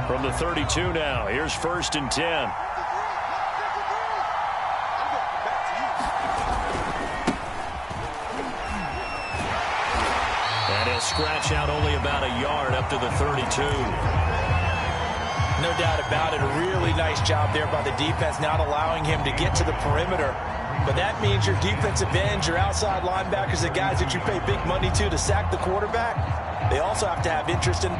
From the 32 now, here's 1st and 10. And he'll scratch out only about a yard up to the 32. No doubt about it. A really nice job there by the defense, not allowing him to get to the perimeter. But that means your defensive ends, your outside linebackers, the guys that you pay big money to sack the quarterback, they also have to have interest in...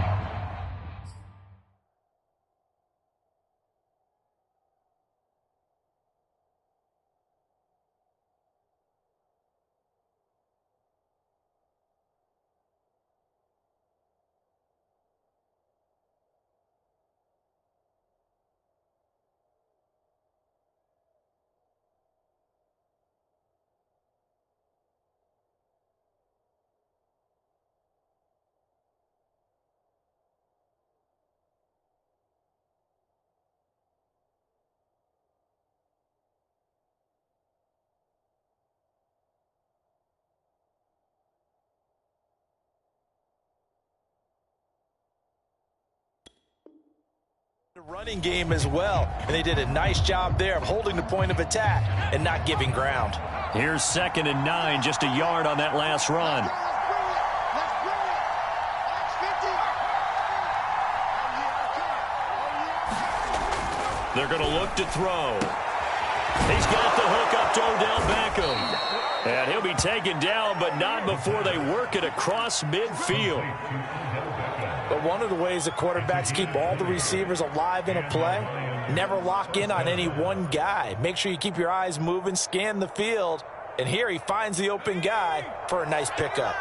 running game as well, and they did a nice job there of holding the point of attack and not giving ground. Here's 2nd and 9, just a yard on that last run. They're going to look to throw. He's got the hook up to Odell Beckham. And he'll be taken down, but not before they work it across midfield. But one of the ways that quarterbacks keep all the receivers alive in a play, never lock in on any one guy. Make sure you keep your eyes moving, scan the field. And here he finds the open guy for a nice pickup.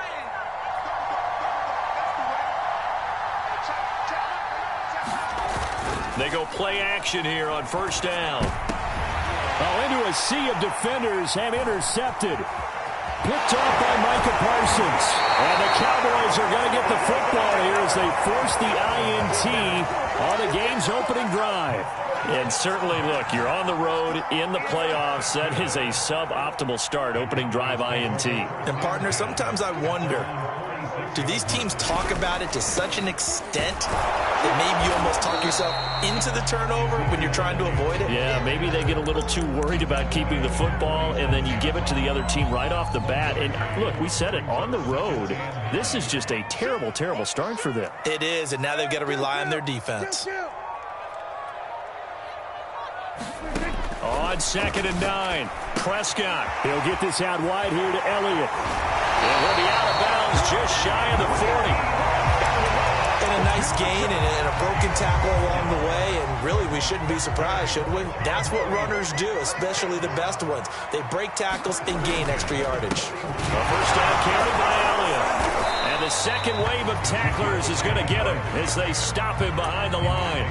They go play action here on 1st down. Oh, into a sea of defenders and intercepted. Picked off by Micah Parsons. And the Cowboys are going to get the football here as they force the INT on the game's opening drive. And certainly, look, you're on the road in the playoffs. That is a suboptimal start, opening drive INT. And, partner, sometimes I wonder, do these teams talk about it to such an extent that maybe you almost talk yourself into the turnover when you're trying to avoid it? Yeah, maybe they get a little too worried about keeping the football, and then you give it to the other team right off the bat. And look, we said it, on the road, this is just a terrible, terrible start for them. It is, and now they've got to rely on their defense. On 2nd and 9, Prescott. He'll get this out wide here to Elliott. And he'll be out of bounds just shy of the 40. And a nice gain and a broken tackle along the way, and really we shouldn't be surprised, should we? That's what runners do, especially the best ones. They break tackles and gain extra yardage. A 1st down carry by Elliott. And the second wave of tacklers is going to get him as they stop him behind the line.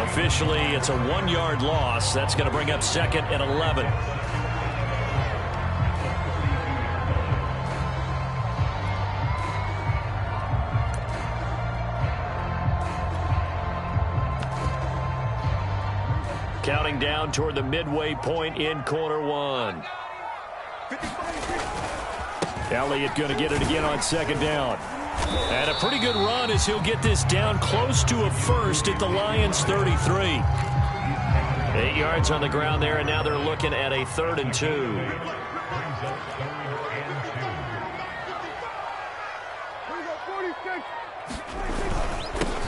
Officially, it's a 1-yard loss. That's going to bring up 2nd and 11. Counting down toward the midway point in quarter 1. Elliott going to get it again on 2nd down. And a pretty good run as he'll get this down close to a first at the Lions' 33. 8 yards on the ground there, and now they're looking at a 3rd and 2.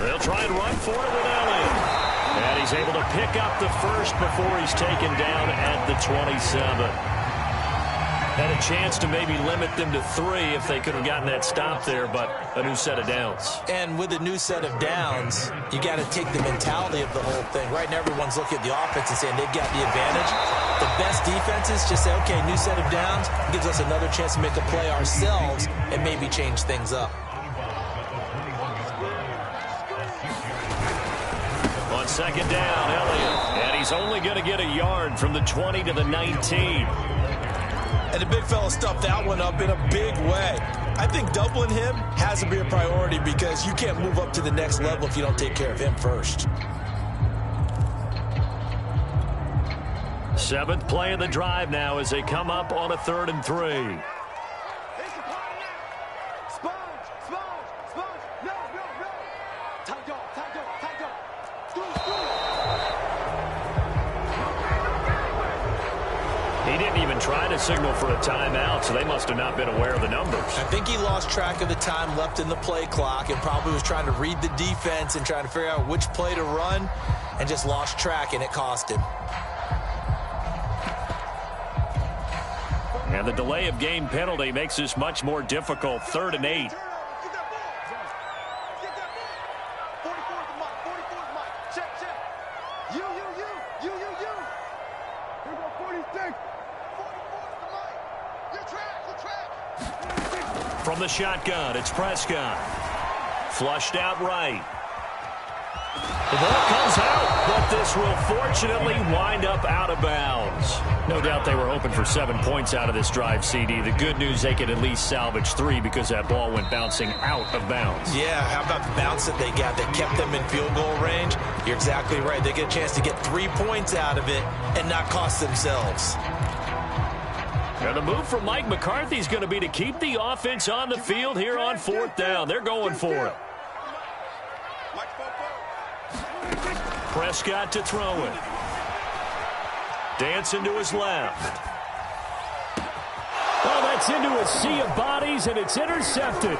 They'll try and run for it with Elliott. And he's able to pick up the first before he's taken down at the 27. Had a chance to maybe limit them to 3 if they could have gotten that stop there, but a new set of downs. And with a new set of downs, you got to take the mentality of the whole thing. Right now, everyone's looking at the offense and saying they've got the advantage. The best defenses just say, okay, new set of downs gives us another chance to make a play ourselves and maybe change things up. On 2nd down, Elliott. And he's only going to get a yard from the 20 to the 19. And the big fella stuffed that one up in a big way. I think doubling him has to be a priority because you can't move up to the next level if you don't take care of him first. 7th play of the drive now as they come up on a 3rd and 3. even tried to signal for a timeout, so they must have not been aware of the numbers. I think he lost track of the time left in the play clock and probably was trying to read the defense and trying to figure out which play to run and just lost track, and it cost him. And the delay of game penalty makes this much more difficult. 3rd and 8. From the shotgun, it's Prescott. Flushed out right. The ball comes out, but this will fortunately wind up out of bounds. No doubt they were hoping for 7 points out of this drive, CD. The good news, they could at least salvage 3 because that ball went bouncing out of bounds. Yeah, how about the bounce that they got that kept them in field goal range? You're exactly right. They get a chance to get 3 points out of it and not cost themselves. Now the move from Mike McCarthy is going to be to keep the offense on the field here on 4th down. They're going for it. Prescott to throw it. Dancing to his left. Well, that's into a sea of bodies, and it's intercepted.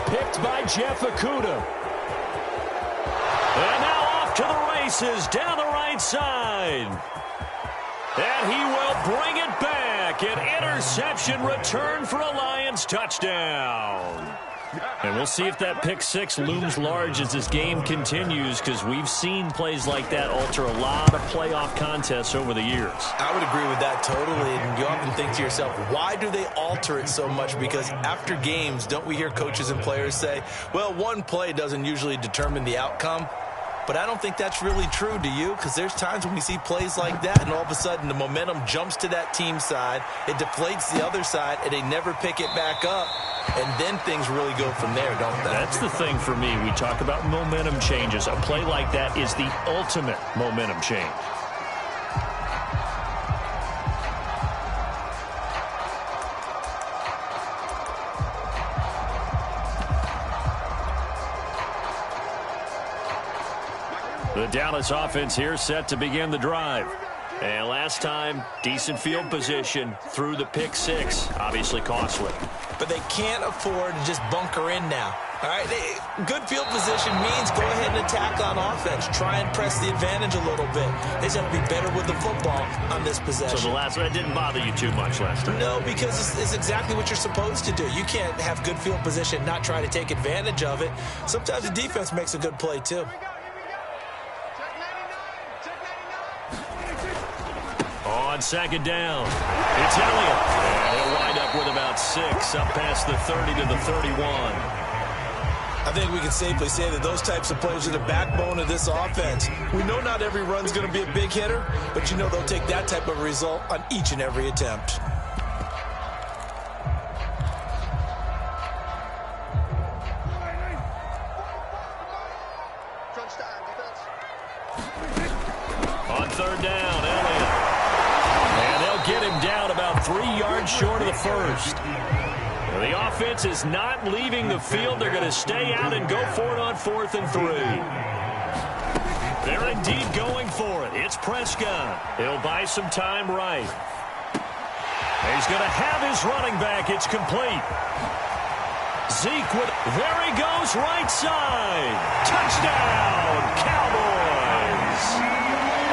Picked by Jeff Okudah. And now off to the races down the right side. And he will bring it back. An interception return for a Lions touchdown. And we'll see if that pick 6 looms large as this game continues, because we've seen plays like that alter a lot of playoff contests over the years. I would agree with that totally. And you often think to yourself, why do they alter it so much? Because after games, don't we hear coaches and players say, well, one play doesn't usually determine the outcome? But I don't think that's really true, do you? Because there's times when we see plays like that, and all of a sudden the momentum jumps to that team side, it deflates the other side, and they never pick it back up, and then things really go from there, don't they? That's the thing for me. We talk about momentum changes. A play like that is the ultimate momentum change. The Dallas offense here set to begin the drive. And last time, decent field position through the pick 6. Obviously costly. But they can't afford to just bunker in now. All right, good field position means go ahead and attack on offense. Try and press the advantage a little bit. They just have to be better with the football on this possession. So the last one didn't bother you too much last time? No, because it's exactly what you're supposed to do. You can't have good field position, not try to take advantage of it. Sometimes the defense makes a good play, too. On 2nd down, it's Elliott. And he'll wind up with about 6, up past the 30 to the 31. I think we can safely say that those types of plays are the backbone of this offense. We know not every run's going to be a big hitter, but you know they'll take that type of result on each and every attempt. On 3rd down, Elliott. And they'll get him down about 3 yards short of the first. The offense is not leaving the field. They're going to stay out and go for it on 4th and 3. They're indeed going for it. It's Prescott. He'll buy some time right. He's going to have his running back. It's complete. Zeke with, there he goes, right side. Touchdown, Cowboys.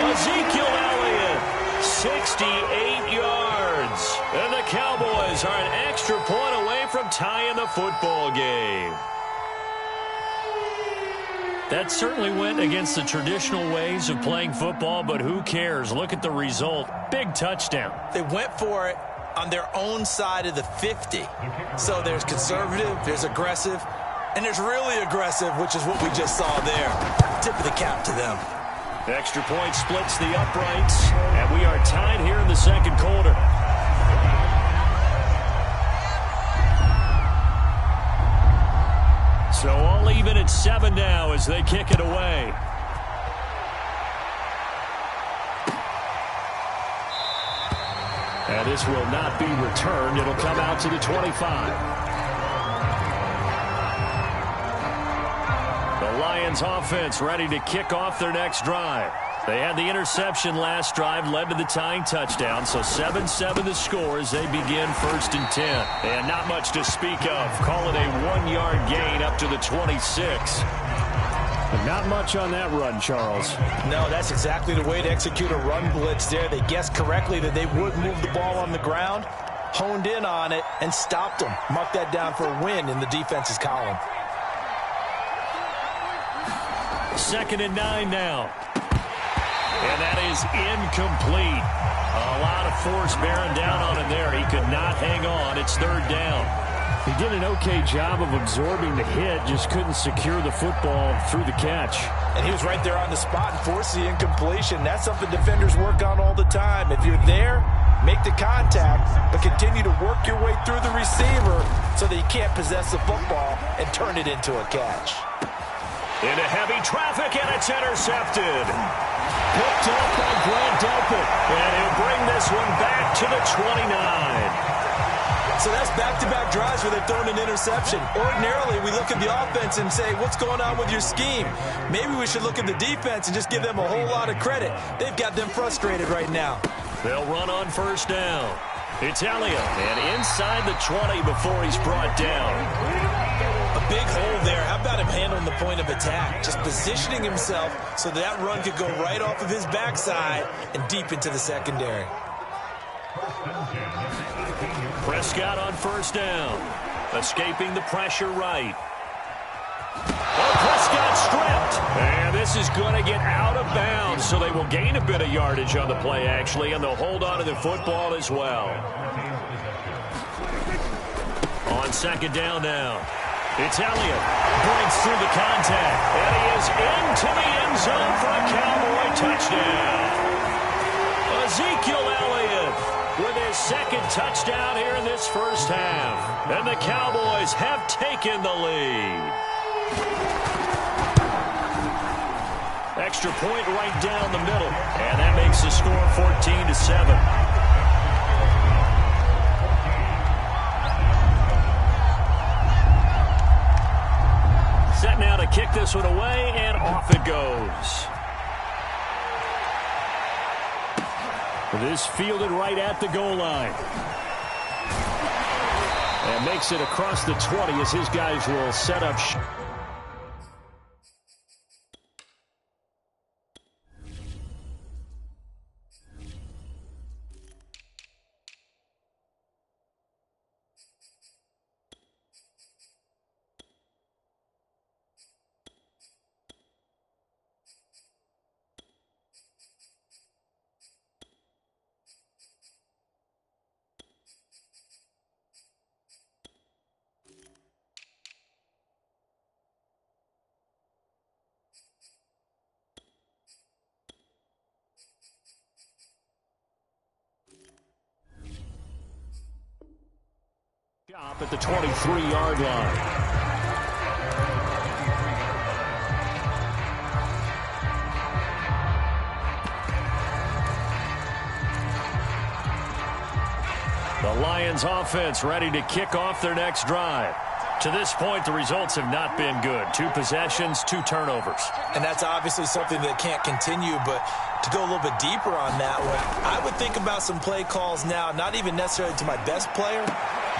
Ezekiel Elliott, 68 yards. And the Cowboys are an extra point away from tying the football game. That certainly went against the traditional ways of playing football, but who cares? Look at the result. Big touchdown. They went for it on their own side of the 50. So there's conservative, there's aggressive, and there's really aggressive, which is what we just saw there. Tip of the cap to them. Extra point splits the uprights, and we are tied here in the 2nd quarter. So all even at 7 now as they kick it away. And this will not be returned. It'll come out to the 25. The Lions offense ready to kick off their next drive. They had the interception last drive, led to the tying touchdown, so 7-7 the score as they begin 1st and 10. And not much to speak of. Call it a 1-yard gain up to the 26. But not much on that run, Charles. No, that's exactly the way to execute a run blitz there. They guessed correctly that they would move the ball on the ground, honed in on it, and stopped them. Mark that down for a win in the defense's column. 2nd and 9 now. And that is incomplete. A lot of force bearing down on him there. He could not hang on. It's 3rd down. He did an okay job of absorbing the hit, just couldn't secure the football through the catch. And he was right there on the spot and forced the incompletion. That's something defenders work on all the time. If you're there, make the contact, but continue to work your way through the receiver so that you can't possess the football and turn it into a catch. Into heavy traffic, and it's intercepted. Picked up by Grant Delpit. And he'll bring this one back to the 29. So that's back-to-back drives where they've thrown an interception. Ordinarily, we look at the offense and say, what's going on with your scheme? Maybe we should look at the defense and just give them a whole lot of credit. They've got them frustrated right now. They'll run on 1st down. It's Elliott, and inside the 20 before he's brought down. A big hole there. How about him handling the point of attack? Just positioning himself so that run could go right off of his backside and deep into the secondary. Prescott on 1st down. Escaping the pressure right. Oh, Prescott stripped. And this is going to get out of bounds, so they will gain a bit of yardage on the play, actually, and they'll hold on to the football as well. On 2nd down now. It's Elliott. Breaks through the contact. And he is into the end zone for a Cowboy touchdown. Ezekiel Elliott with his 2nd touchdown here in this 1st half. And the Cowboys have taken the lead. Extra point right down the middle. And that makes the score 14-7. Set now to kick this one away, and off it goes. This fielded right at the goal line. And makes it across the 20 as his guys will set up. Stop at the 23-yard line. The Lions offense ready to kick off their next drive. To this point, the results have not been good. 2 possessions, 2 turnovers. And that's obviously something that can't continue, but to go a little bit deeper on that one, I would think about some play calls now, not even necessarily to my best player,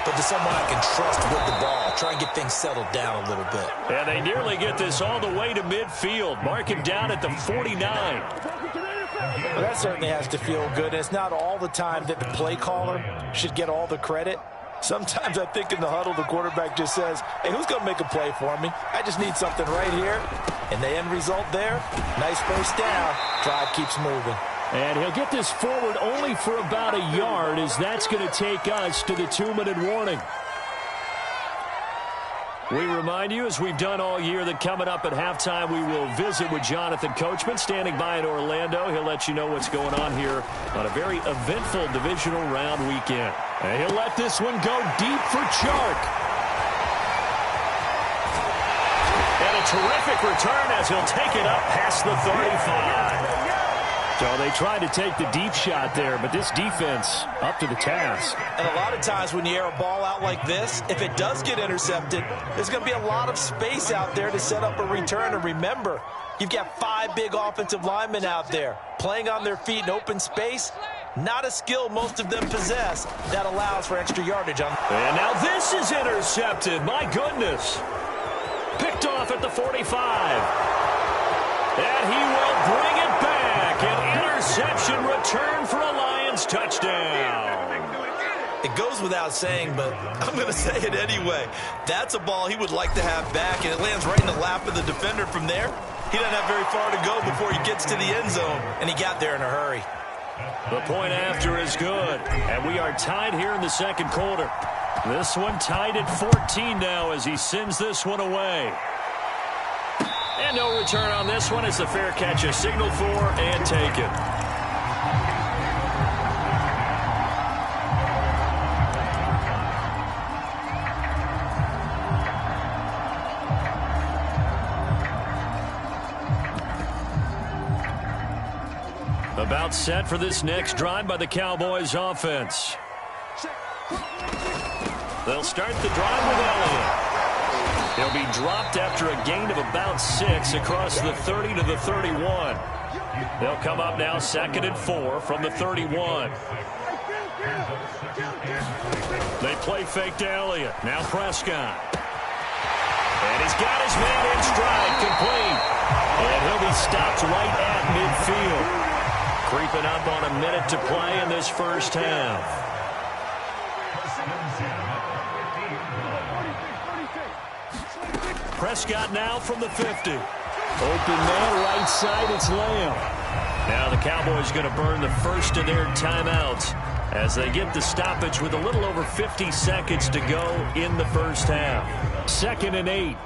but to someone I can trust with the ball. Try and get things settled down a little bit. And they nearly get this all the way to midfield. Mark him down at the 49. Well, that certainly has to feel good. It's not all the time that the play caller should get all the credit. Sometimes I think in the huddle, the quarterback just says, hey, who's going to make a play for me? I just need something right here. And the end result there, nice 1st down. Drive keeps moving. And he'll get this forward only for about a yard, as that's going to take us to the 2-minute warning. We remind you, as we've done all year, that coming up at halftime, we will visit with Jonathan Coachman, standing by in Orlando. He'll let you know what's going on here on a very eventful divisional round weekend. And he'll let this one go deep for Chark. And a terrific return as he'll take it up past the 35. So they tried to take the deep shot there, but this defense up to the task. And a lot of times when you air a ball out like this, if it does get intercepted, there's going to be a lot of space out there to set up a return. And remember, You've got 5 big offensive linemen out there playing on their feet in open space. Not a skill most of them possess that allows for extra yardage. And now this is intercepted. My goodness. Picked off at the 45. And he will bring it back. An interception return for a Lions touchdown. It goes without saying, but I'm going to say it anyway. That's a ball he would like to have back, and it lands right in the lap of the defender from there. He doesn't have very far to go before he gets to the end zone, and he got there in a hurry. The point after is good, and we are tied here in the second quarter. This one tied at 14 now as he sends this one away. And no return on this one. It's a fair catch, a signal for, and taken. About set for this next drive by the Cowboys offense. They'll start the drive with Elliott. He'll be dropped after a gain of about 6 across the 30 to the 31. They'll come up now 2nd and 4 from the 31. They play fake to Elliott. Now Prescott. And he's got his man in stride, complete. And he'll be stopped right at midfield. Creeping up on a minute to play in this first half. Prescott now from the 50. Open man, right side, it's Lamb. Now the Cowboys going to burn the first of their timeouts as they get the stoppage with a little over 50 seconds to go in the first half. 2nd and 8.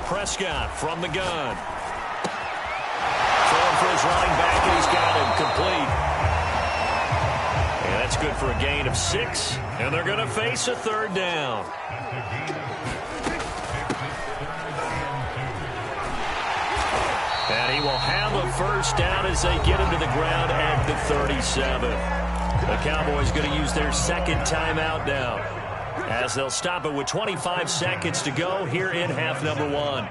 Prescott from the gun. Throwing for his running back, and he's got him complete. And that's good for a gain of 6, and they're going to face a 3rd down. And he will have a first down as they get him to the ground at the 37. The Cowboys going to use their 2nd timeout now, as they'll stop it with 25 seconds to go here in half number 1.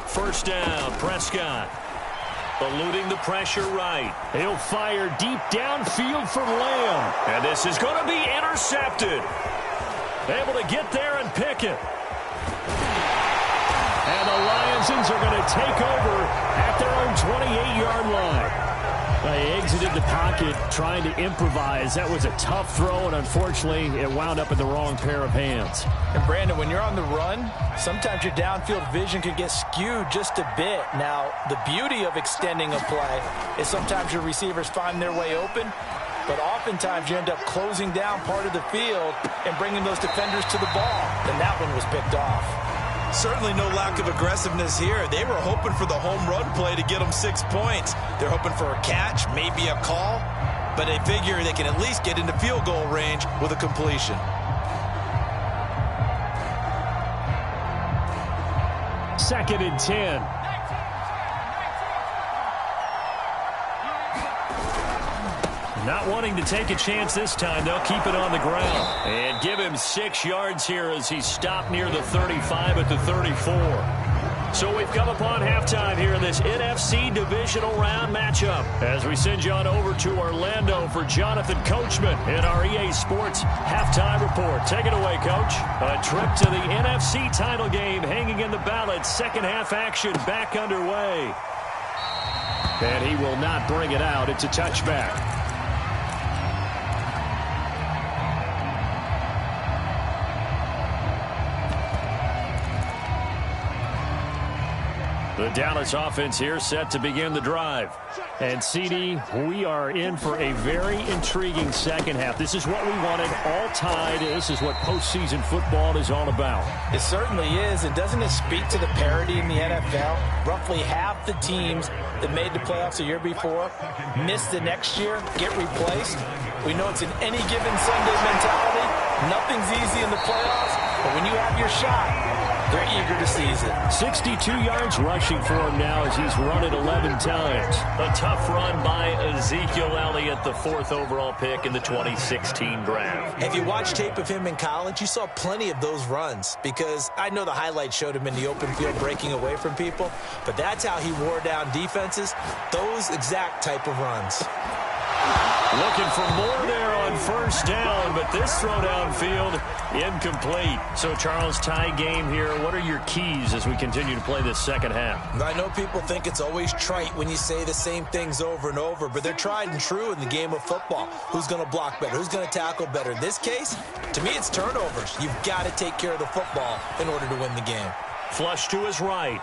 First down, Prescott. Eluding the pressure right. He'll fire deep downfield for Lamb. And this is going to be intercepted. Able to get there and pick it. And the Lionsons are going to take over at their own 28-yard line. They exited the pocket trying to improvise. That was a tough throw, and unfortunately, it wound up in the wrong pair of hands. And, Brandon, when you're on the run, sometimes your downfield vision can get skewed just a bit. Now, the beauty of extending a play is sometimes your receivers find their way open, but oftentimes you end up closing down part of the field and bringing those defenders to the ball. And that one was picked off. Certainly no lack of aggressiveness here. They were hoping for the home run play to get them 6 points. They're hoping for a catch, maybe a call, but they figure they can at least get into field goal range with a completion. Second and 10. Not wanting to take a chance this time, they'll keep it on the ground. And give him 6 yards here as he's stopped near the 35 at the 34. So we've come upon halftime here in this NFC divisional round matchup as we send you on over to Orlando for Jonathan Coachman in our EA Sports halftime report. Take it away, Coach. A trip to the NFC title game hanging in the balance. Second half action back underway. And he will not bring it out. It's a touchback. The Dallas offense here set to begin the drive. And, CD, we are in for a very intriguing second half. This is what we wanted, all tied. This is what postseason football is all about. It certainly is. And doesn't it speak to the parity in the NFL? Roughly half the teams that made the playoffs a year before miss the next year, get replaced. We know it's an any given Sunday mentality. Nothing's easy in the playoffs. But when you have your shot, they're eager to seize it. 62 yards rushing for him now as he's run it 11 times. A tough run by Ezekiel Elliott, the 4th overall pick in the 2016 draft. If you watch tape of him in college, you saw plenty of those runs because I know the highlights showed him in the open field breaking away from people, but that's how he wore down defenses, those exact type of runs. Looking for more there on first down, but this throw downfield incomplete. So, Charles, tie game here. What are your keys as we continue to play this second half? I know people think it's always trite when you say the same things over and over, but they're tried and true in the game of football. Who's going to block better? Who's going to tackle better? In this case, to me, it's turnovers. You've got to take care of the football in order to win the game. Flush to his right.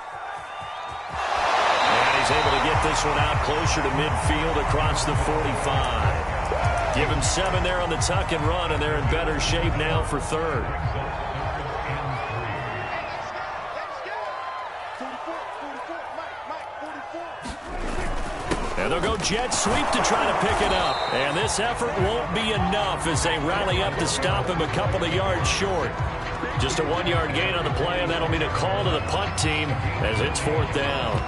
And he's able to get this one out closer to midfield across the 45. Give him 7 there on the tuck and run, and they're in better shape now for third. And they'll go jet sweep to try to pick it up. And this effort won't be enough as they rally up to stop him a couple of yards short. Just a 1-yard gain on the play, and that'll mean a call to the punt team as it's 4th down.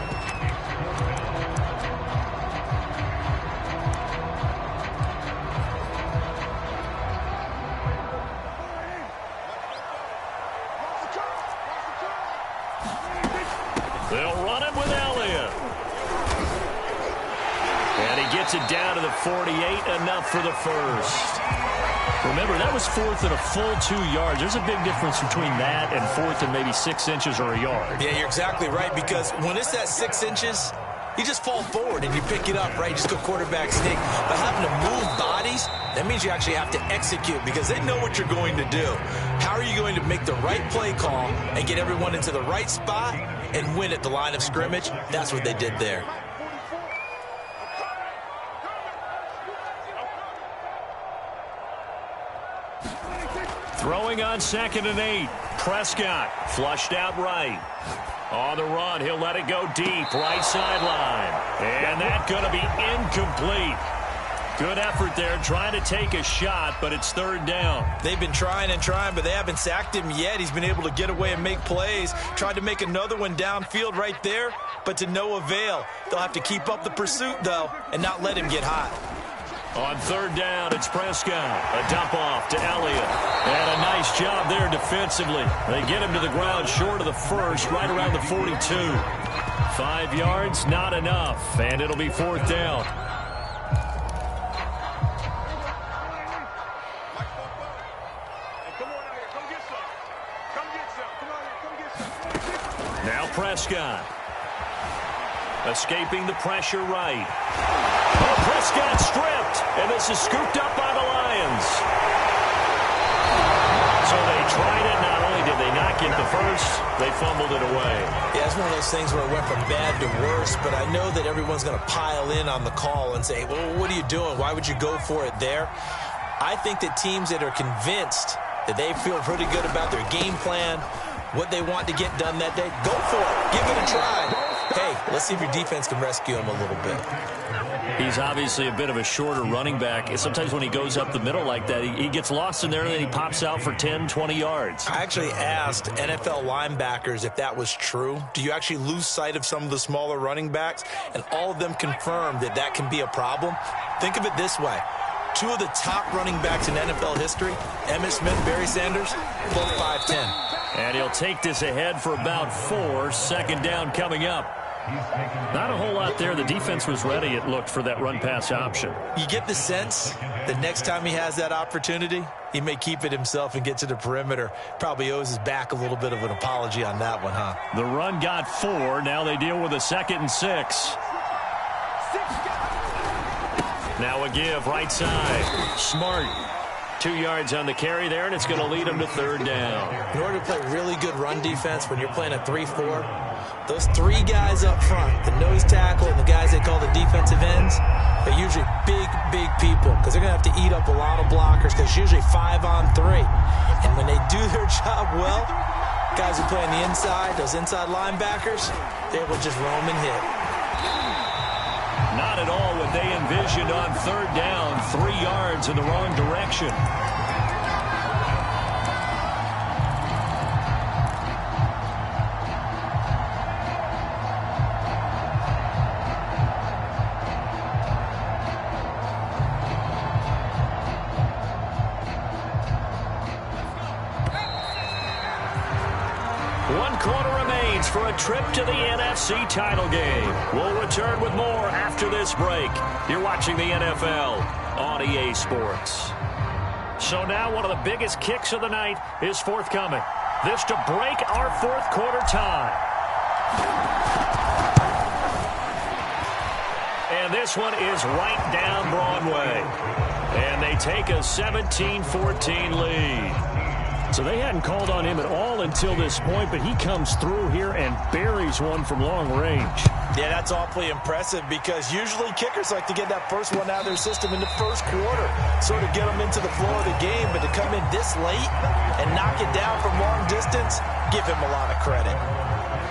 They'll run it with Elliott. And he gets it down to the 48, enough for the first. Remember, that was 4th and a full 2 yards. There's a big difference between that and 4th and maybe 6 inches or a yard. Yeah, you're exactly right, because when it's at 6 inches, you just fall forward and you pick it up, right? You just go quarterback sneak. But having to move bodies, that means you actually have to execute because they know what you're going to do. How are you going to make the right play call and get everyone into the right spot and win at the line of scrimmage? That's what they did there. Throwing on 2nd and 8. Prescott flushed out right. On the run, he'll let it go deep, right sideline. And that's going to be incomplete. Good effort there, trying to take a shot, but it's 3rd down. They've been trying and trying, but they haven't sacked him yet. He's been able to get away and make plays. Tried to make another one downfield right there, but to no avail. They'll have to keep up the pursuit, though, and not let him get hot. On 3rd down, it's Prescott. A dump off to Elliott. And a nice job there defensively. They get him to the ground short of the first, right around the 42. 5 yards, not enough, and it'll be 4th down. Now Prescott. Escaping the pressure right. Oh, Prescott stripped, and this is scooped up by the Lions. So they tried it. Not only did they not get the first, they fumbled it away. Yeah, it's one of those things where it went from bad to worse, but I know that everyone's going to pile in on the call and say, well, what are you doing? Why would you go for it there? I think that teams that are convinced that they feel pretty good about their game plan, what they want to get done that day, go for it. Give it a try. Hey, let's see if your defense can rescue him a little bit. He's obviously a bit of a shorter running back. Sometimes when he goes up the middle like that, he gets lost in there and then he pops out for 10, 20 yards. I actually asked NFL linebackers if that was true. Do you actually lose sight of some of the smaller running backs? And all of them confirmed that that can be a problem. Think of it this way. 2 of the top running backs in NFL history, Emmitt Smith, Barry Sanders, both 5'10". And he'll take this ahead for about 4. 2nd down coming up. Not a whole lot there. The defense was ready, it looked, for that run-pass option. You get the sense that next time he has that opportunity, he may keep it himself and get to the perimeter. Probably owes his back a little bit of an apology on that one, huh? The run got 4. Now they deal with a 2nd and 6. Now a give, right side. Smart. 2 yards on the carry there, and it's going to lead him to 3rd down. In order to play really good run defense when you're playing a 3-4, those 3 guys up front, the nose tackle and the guys they call the defensive ends, they're usually big people because they're going to have to eat up a lot of blockers because it's usually 5 on 3. And when they do their job well, guys who play on the inside, those inside linebackers, they will just roam and hit. Not at all what they envisioned on 3rd down. 3 yards in the wrong direction. for a trip to the NFC title game. We'll return with more after this break. You're watching the NFL on EA Sports. So now one of the biggest kicks of the night is forthcoming. This to break our fourth quarter tie. And this one is right down Broadway. And they take a 17-14 lead. So they hadn't called on him at all until this point, but he comes through here and buries one from long range. Yeah, that's awfully impressive because usually kickers like to get that first one out of their system in the first quarter, sort of get them into the flow of the game, but to come in this late and knock it down from long distance, give him a lot of credit.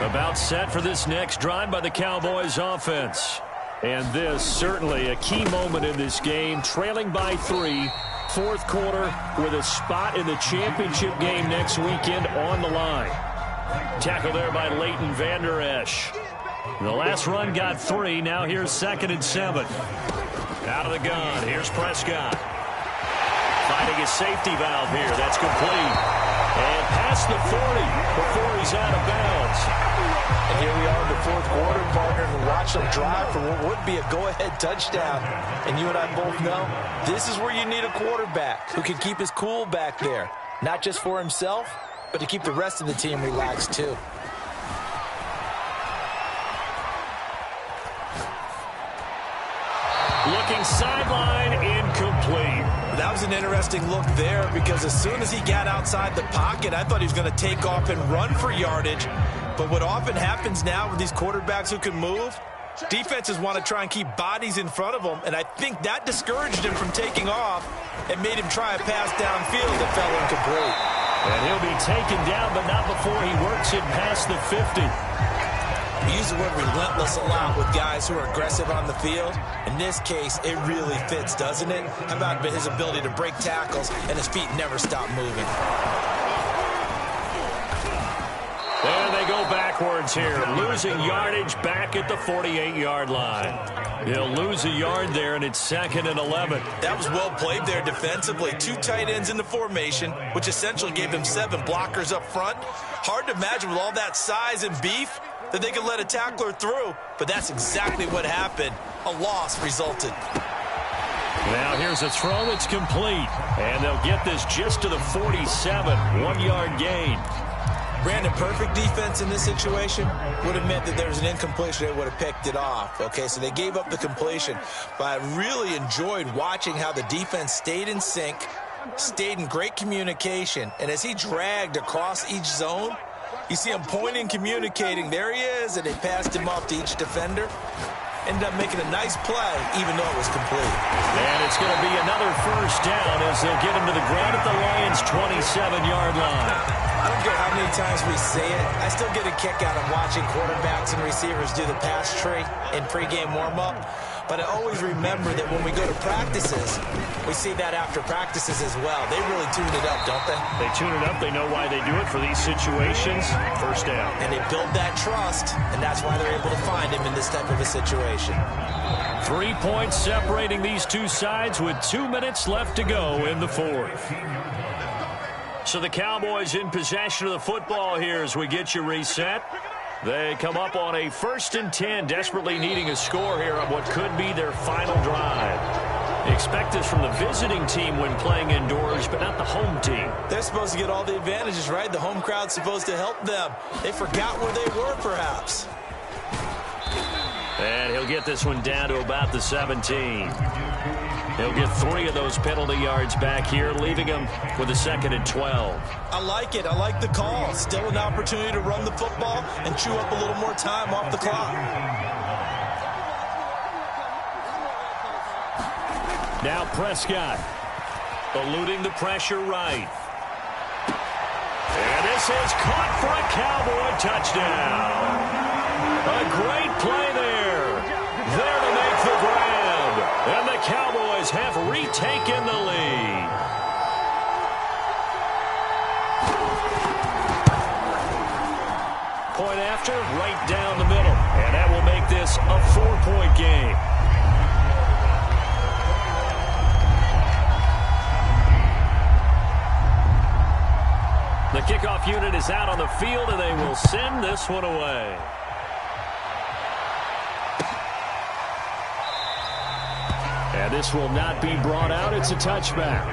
About set for this next drive by the Cowboys offense. And this certainly a key moment in this game, trailing by 3. Fourth quarter with a spot in the championship game next weekend on the line. Tackle there by Leighton Vander Esch. The last run got 3. Now here's 2nd and 7. Out of the gun. Here's Prescott. Finding his safety valve here. That's complete. And past the 40 before he's out of bounds. And here we are in the fourth quarter, partner, and watch them drive for what would be a go-ahead touchdown. And you and I both know this is where you need a quarterback who can keep his cool back there. Not just for himself, but to keep the rest of the team relaxed too. Looking sideline, incomplete. That was an interesting look there because as soon as he got outside the pocket, I thought he was going to take off and run for yardage. But what often happens now with these quarterbacks who can move, defenses want to try and keep bodies in front of them, and I think that discouraged him from taking off and made him try a pass downfield that fell incomplete. And he'll be taken down, but not before he works it past the 50. We use the word relentless a lot with guys who are aggressive on the field. In this case, it really fits, doesn't it? How about his ability to break tackles and his feet never stop moving? There they go backwards here, losing yardage back at the 48-yard line. He'll lose a yard there, and it's 2nd and 11. That was well played there defensively. 2 tight ends in the formation, which essentially gave them 7 blockers up front. Hard to imagine with all that size and beef that they could let a tackler through, but that's exactly what happened. A loss resulted. Now here's a throw that's complete, and they'll get this just to the 47, 1-yard gain. Brandon, perfect defense in this situation would have meant that there was an incompletion. They would have picked it off. Okay, so they gave up the completion, but I really enjoyed watching how the defense stayed in sync, stayed in great communication, and as he dragged across each zone, you see him pointing, communicating. There he is, and they passed him off to each defender. Ended up making a nice play, even though it was complete. And it's going to be another first down as they'll get him to the ground at the Lions' 27-yard line. I don't care how many times we say it, I still get a kick out of watching quarterbacks and receivers do the pass tree in pregame warm-up. But I always remember that when we go to practices, we see that after practices as well. They really tune it up, don't they? They tune it up. They know why they do it for these situations. First down. And they build that trust, and that's why they're able to find him in this type of a situation. 3 points separating these two sides with 2 minutes left to go in the fourth. So the Cowboys in possession of the football here as we get you reset. They come up on a 1st and 10, desperately needing a score here on what could be their final drive. Expect this from the visiting team when playing indoors, but not the home team. They're supposed to get all the advantages, right? The home crowd's supposed to help them. They forgot where they were, perhaps. And he'll get this one down to about the 17. He'll get 3 of those penalty yards back here, leaving him with a 2nd and 12. I like it. I like the call. Still an opportunity to run the football and chew up a little more time off the clock. Now Prescott, eluding the pressure right. And this is caught for a Cowboy touchdown. A great play there. There to make the grab. And the Cowboys have retaken the lead. Point after, right down the middle. And that will make this a 4-point game. The kickoff unit is out on the field, and they will send this one away. And this will not be brought out. It's a touchback.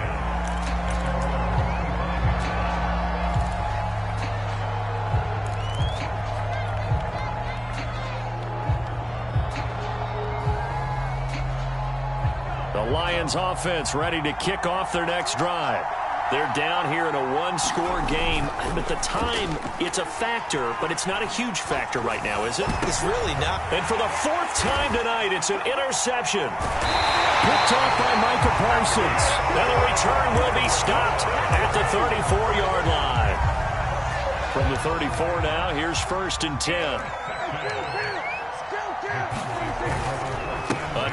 The Lions offense ready to kick off their next drive. They're down here in a one-score game, but the time, it's a factor, but it's not a huge factor right now, is it? It's really not. And for the fourth time tonight, it's an interception. Picked off by Micah Parsons. And the return will be stopped at the 34-yard line. From the 34 now, here's 1st and 10.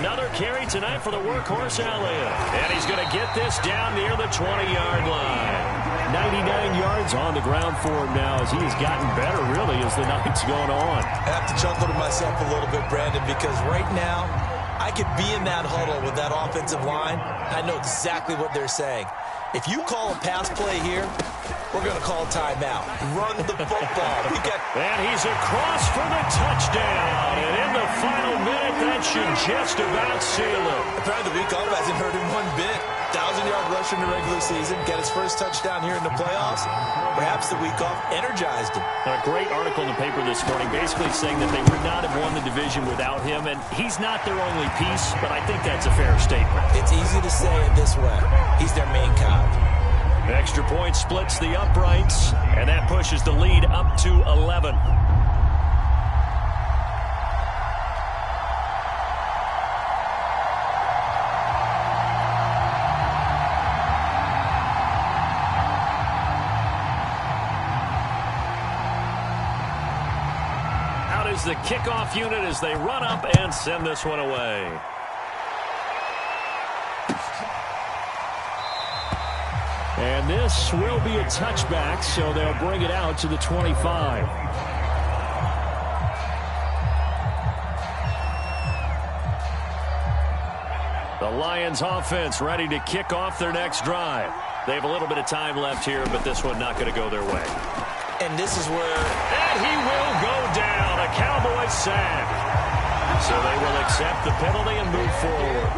Another carry tonight for the workhorse Elliott. And he's going to get this down near the 20-yard line. 99 yards on the ground for him now as he has gotten better, really, as the night's going on. I have to chuckle to myself a little bit, Brandon, because right now I could be in that huddle with that offensive line. I know exactly what they're saying. If you call a pass play here, we're going to call timeout. Run the football. And he's across for the touchdown. And in the final minute, that should just about seal it. Apparently the week off hasn't hurt him one bit. 1,000-yard rusher in the regular season. Got his first touchdown here in the playoffs. Perhaps the week off energized him. A great article in the paper this morning basically saying that they would not have won the division without him. And he's not their only piece, but I think that's a fair statement. It's easy to say it this way. He's their main cog. Extra point splits the uprights, and that pushes the lead up to 11. Out is the kickoff unit as they run up and send this one away. And this will be a touchback, so they'll bring it out to the 25. The Lions offense ready to kick off their next drive. They have a little bit of time left here, but this one not going to go their way. And this is where... And he will go down, a Cowboy sack. So they will accept the penalty and move forward.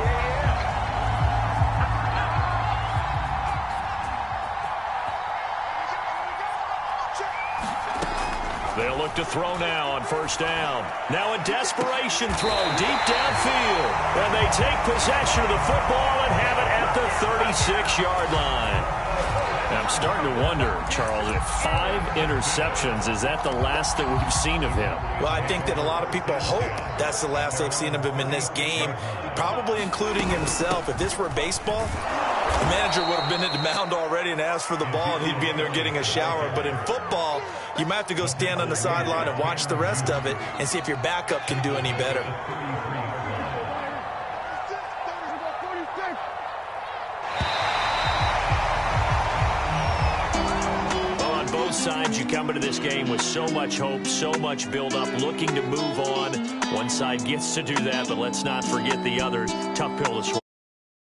They'll look to throw now on 1st down. Now a desperation throw deep downfield. And they take possession of the football and have it at the 36-yard line. I'm starting to wonder, Charles, if 5 interceptions, is that the last that we've seen of him? Well, I think that a lot of people hope that's the last they've seen of him in this game, probably including himself. If this were baseball, the manager would have been at the mound already and asked for the ball, and he'd be in there getting a shower. But in football, you might have to go stand on the sideline and watch the rest of it and see if your backup can do any better. Sides, you come into this game with so much hope, so much build-up, looking to move on. One side gets to do that, but let's not forget the others. Tough pill to swallow.